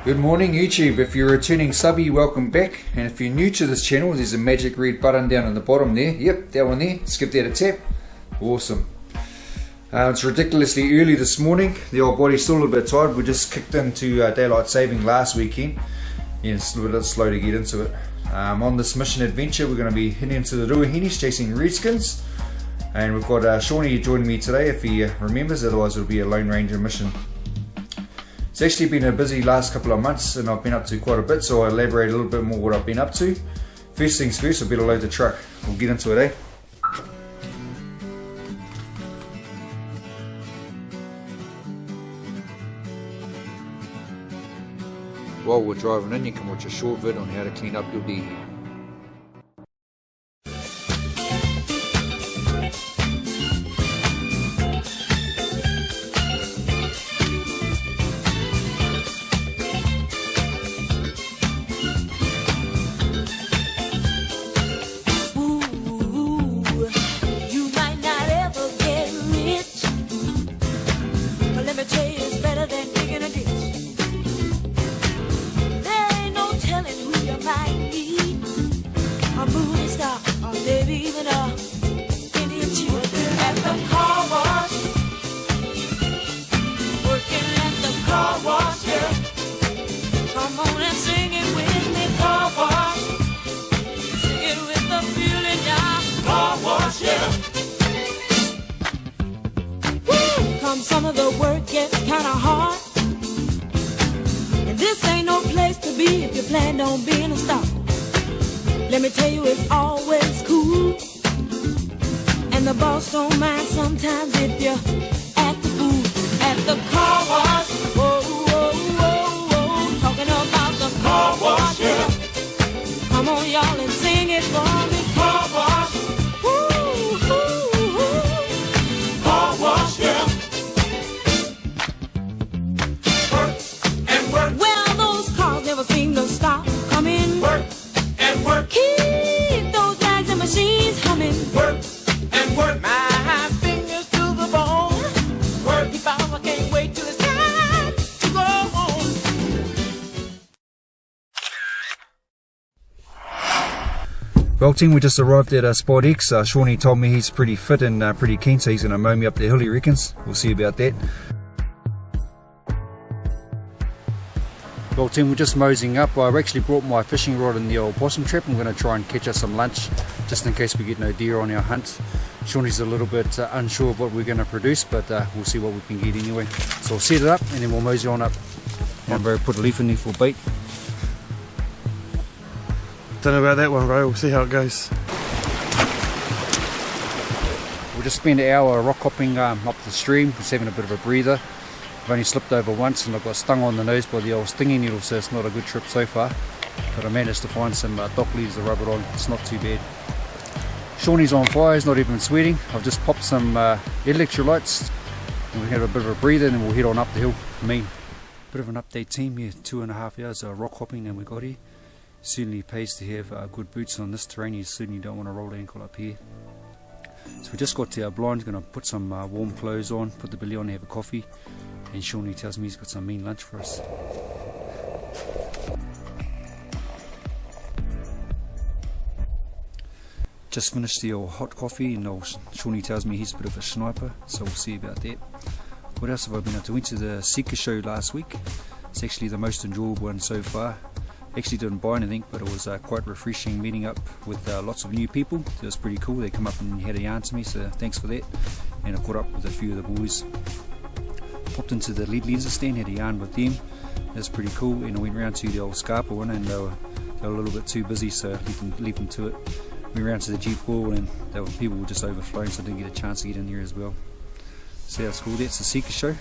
Good morning YouTube. If you're a returning subby, welcome back, and if you're new to this channel, there's a magic red button down in the bottom there. Yep, that one there. Just give that a tap. Awesome. It's ridiculously early this morning. The old body's still a little bit tired. We just kicked into daylight saving last weekend. Yeah, it's a little bit slow to get into it. On this mission adventure, we're going to be heading into the Ruahines chasing redskins, and we've got Shawnee joining me today if he remembers, otherwise it'll be a Lone Ranger mission. It's actually been a busy last couple of months and I've been up to quite a bit, so I'll elaborate a little bit more what I've been up to. First things first, I better load the truck. We'll get into it, While we're driving in, you can watch a short vid on how to clean up your dinghy. Some of the work gets kinda hard, and this ain't no place to be if you plan on being a star. Let me tell you, it's always cool, and the boss don't mind sometimes if you act the fool at the car wash. Whoa, whoa, whoa, whoa, talking about the car wash, yeah. Come on, y'all, and sing it for me. Car wash. Woo, woo, woo. Car wash, yeah. Seem to stop coming. Work and work. Keep those bags and machines humming. Work and work. My fingers to the bone. Work. I can't wait till it's time to go home. Well team, we just arrived at Spot X. Shawnee told me he's pretty fit and pretty keen, so he's going to mow me up the hill, he reckons. We'll see about that. Well team, we're just moseying up. I've actually brought my fishing rod in the old possum trap. I'm going to try and catch us some lunch just in case we get no deer on our hunt. Shawnee's a little bit unsure of what we're going to produce, but we'll see what we can get anyway. So I'll set it up and then we'll mosey on up. And bro, put a leaf in there for bait. Don't know about that one, bro. We'll see how it goes. We'll just spend an hour rock hopping up the stream, just having a bit of a breather. I've only slipped over once and I got stung on the nose by the old stinging needle, so it's not a good trip so far. But I managed to find some dock leaves to rub it on. It's not too bad. Shawnee's on fire, he's not even sweating. I've just popped some electrolytes and we have a bit of a breather and then we'll head on up the hill. Me. Bit of an update team here, 2.5 hours of rock hopping and we got here. Certainly pays to have good boots on this terrain. You certainly don't want to roll ankle up here. So we just got to our blind, going to put some warm clothes on, put the billy on, have a coffee. And Shawnee tells me he's got some mean lunch for us. Just finished the old hot coffee and Shawnee tells me he's a bit of a sniper, so we'll see about that. What else have I been up to? Went to the Seeker show last week. It's actually the most enjoyable one so far. Actually didn't buy anything, but it was quite refreshing meeting up with lots of new people. It was pretty cool. They come up and had a yarn to me, so thanks for that. And I caught up with a few of the boys. Popped into the lead lenses stand, had a yarn with them. That's pretty cool. And I went round to the old Scarpa one, and they were a little bit too busy, so leave them to it. Went round to the Jeep wall, and people were just overflowing, so I didn't get a chance to get in here as well. So that's cool. That's the Seeker show.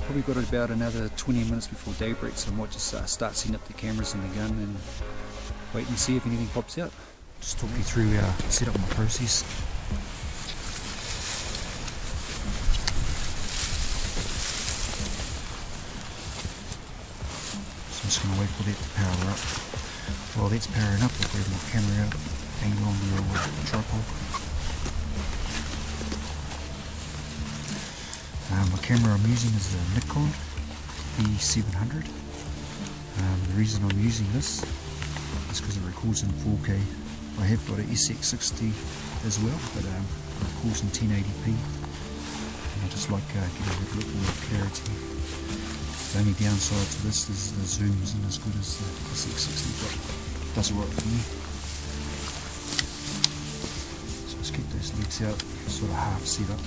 Probably got about another 20 minutes before daybreak, so I might just start setting up the cameras and the gun and wait and see if anything pops out. Just talk you through our setup my process. I'm just going to wait for that to power up. While that's powering up, I'll grab my camera out, angle on the tripod. My camera I'm using is the Nikon D700. The reason I'm using this is because it records in 4K. I have got an SX60 as well, but it records in 1080p. And I just like getting a little bit more clarity. The only downside to this is the zoom isn't as good as the SX60, but it does alright for me. So let's keep those legs out, sort of half set up.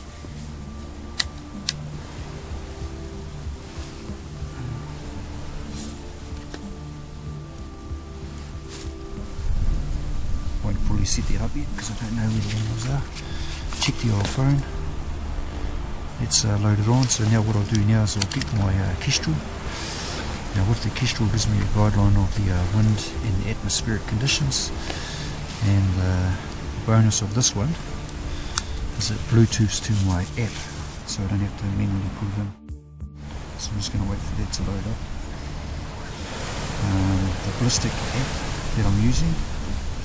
Won't probably set that up yet because I don't know where the animals are. Check the old phone. It's loaded on, so now what I'll do now is I'll get my Kestrel. Now with the Kestrel gives me a guideline of the wind and atmospheric conditions, and the bonus of this one is it Bluetooths to my app, so I don't have to manually put it in. So I'm just going to wait for that to load up. The ballistic app that I'm using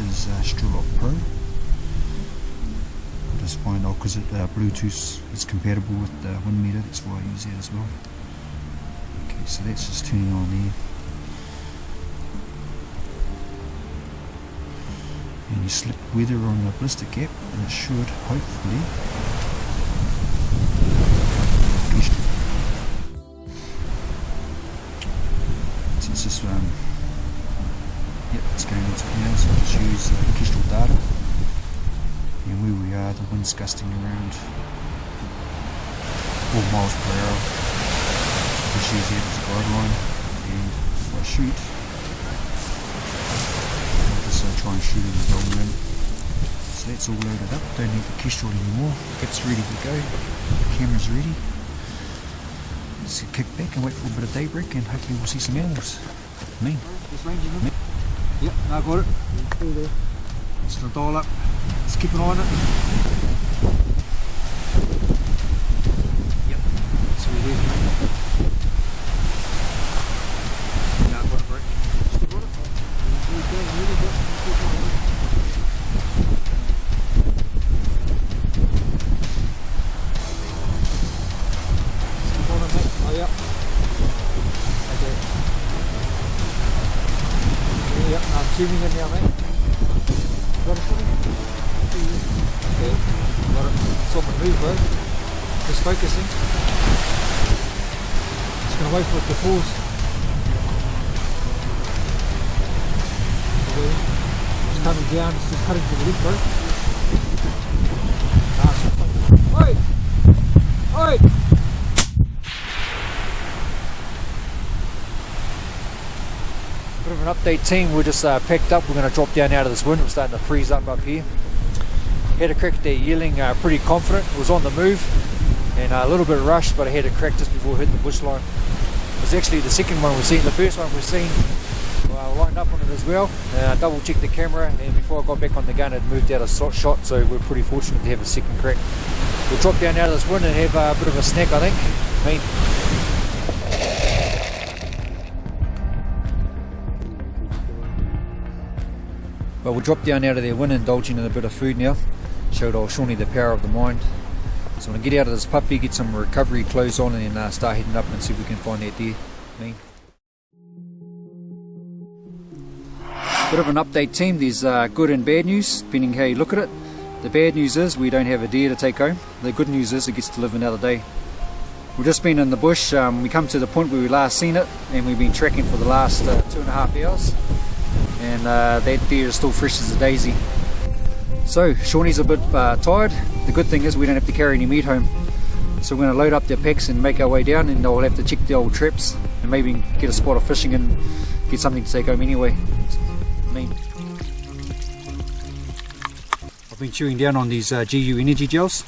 is Strulop Pro. Just find out because Bluetooth is compatible with the wind meter, that's why I use that as well. Okay, so that's just turning on there. And you select weather on the ballistic app and it should hopefully so it's just yep, it's going into it now, so I'll just use Kestrel data. And where we are, the wind's gusting around 4 miles per hour. Just use that as a guideline, and if I shoot, I'll just try and shoot in the long run. So that's all loaded up, don't need the Kestrel anymore, it's ready to go, the camera's ready. Just kick back and wait for a bit of daybreak and hopefully we'll see some animals. Me. Yep, I got it. Just gonna dial up. Let's keep an eye on it. Yep, that's where it is, mate. Yeah, I've got it, bro. Still got it? Keep on it, mate. Oh, yeah. Okay. Yep, I'm tuning in now, mate. Got it? Okay, got it. It's on the move, bro. Just focusing. Just gonna wait for it to pause. Okay. It's coming down, it's just cutting to the lip, bro. Oi! Oi! Bit of an update, team. We're just packed up. We're going to drop down out of this wind. We're starting to freeze up here. Had a crack there yelling, pretty confident. It was on the move and a little bit rushed, but I had a crack just before it hit the bush line. It was actually the second one we've seen. The first one we've seen lined up on it as well. Double checked the camera, and before I got back on the gun it moved out a shot, so we're pretty fortunate to have a second crack. We'll drop down out of this wind and have a bit of a snack, I think. But we'll drop down out of their wind, indulging in a bit of food now. Showed old Shawnee the power of the mind. So I'm going to get out of this puppy, get some recovery clothes on, and then start heading up and see if we can find that deer. Bit of an update, team. There's good and bad news, depending how you look at it. The bad news is we don't have a deer to take home. The good news is it gets to live another day. We've just been in the bush. We come to the point where we last seen it, and we've been tracking for the last 2.5 hours. And that deer is still fresh as a daisy. So Shawnee's a bit tired. The good thing is we don't have to carry any meat home. So we're going to load up their packs and make our way down, and I'll have to check the old traps and maybe get a spot of fishing and get something to take home anyway. I've been chewing down on these GU energy gels.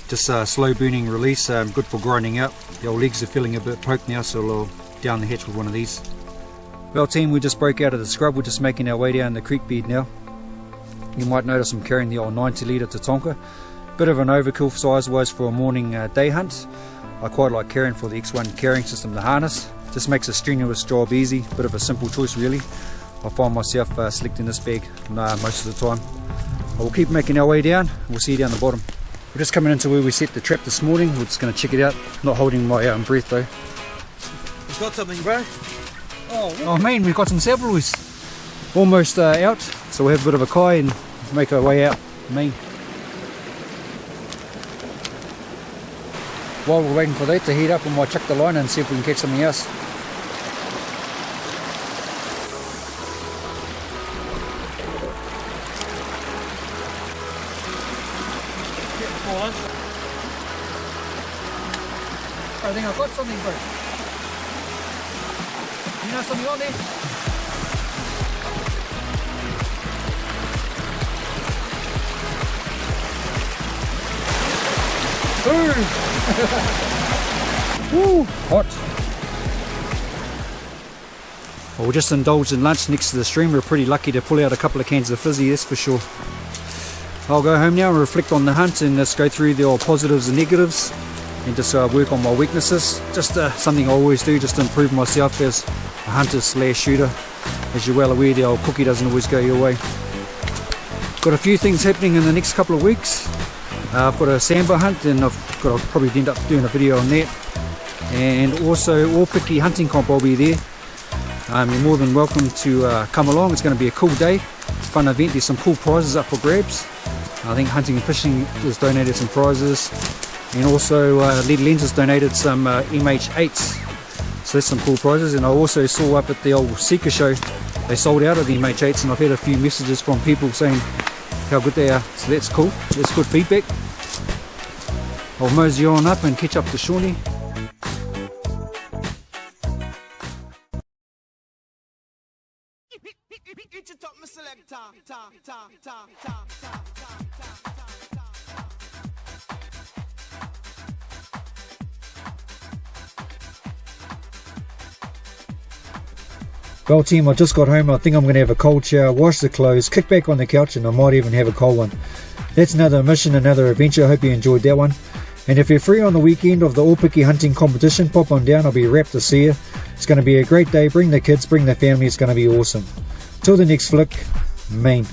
Just slow burning release, good for grinding out. The old legs are feeling a bit poked now, so I'll down the hatch with one of these. Well, team, we just broke out of the scrub. We're just making our way down the creek bed now. You might notice I'm carrying the old 90 litre Tatonka. Bit of an overkill size wise for a morning day hunt. I quite like carrying for the X1 carrying system, the harness. Just makes a strenuous job easy. Bit of a simple choice really. I find myself selecting this bag most of the time. We'll keep making our way down. We'll see you down the bottom. We're just coming into where we set the trap this morning. We're just going to check it out. Not holding my breath though. You've got something, bro? Oh man, we've got some saveloys almost out, so we'll have a bit of a kai and make our way out. Main. While we're waiting for that to heat up, we might chuck the line and see if we can catch something else. I think I've got something, bro. You know something on there? Woo, hot. Well, we just indulged in lunch next to the stream. We're pretty lucky to pull out a couple of cans of fizzy, that's for sure. I'll go home now and reflect on the hunt and just go through the old positives and negatives and just work on my weaknesses. Just something I always do just to improve myself as a hunter slash shooter. As you're well aware, the old cookie doesn't always go your way. Got a few things happening in the next couple of weeks. I've got a sambar hunt and I'll probably end up doing a video on that. And also Aupiki hunting comp, I'll be there. You're more than welcome to come along. It's going to be a cool day. It's a fun event. There's some cool prizes up for grabs. I think Hunting and Fishing has donated some prizes, and also Lead Lens has donated some MH8s, so there's some cool prizes. And I also saw up at the old Seeker show they sold out of the MH8s, and I've had a few messages from people saying how good they are, so that's cool. That's good feedback. I'll mosey on up and catch up to Shawnee. Well team, I just got home. I think I'm going to have a cold shower, wash the clothes, kick back on the couch, and I might even have a cold one. That's another mission, another adventure. I hope you enjoyed that one. And if you're free on the weekend of the Aupiki hunting competition, pop on down. I'll be rapt to see you. It's going to be a great day. Bring the kids, bring the family. It's going to be awesome. Till the next flick, Main.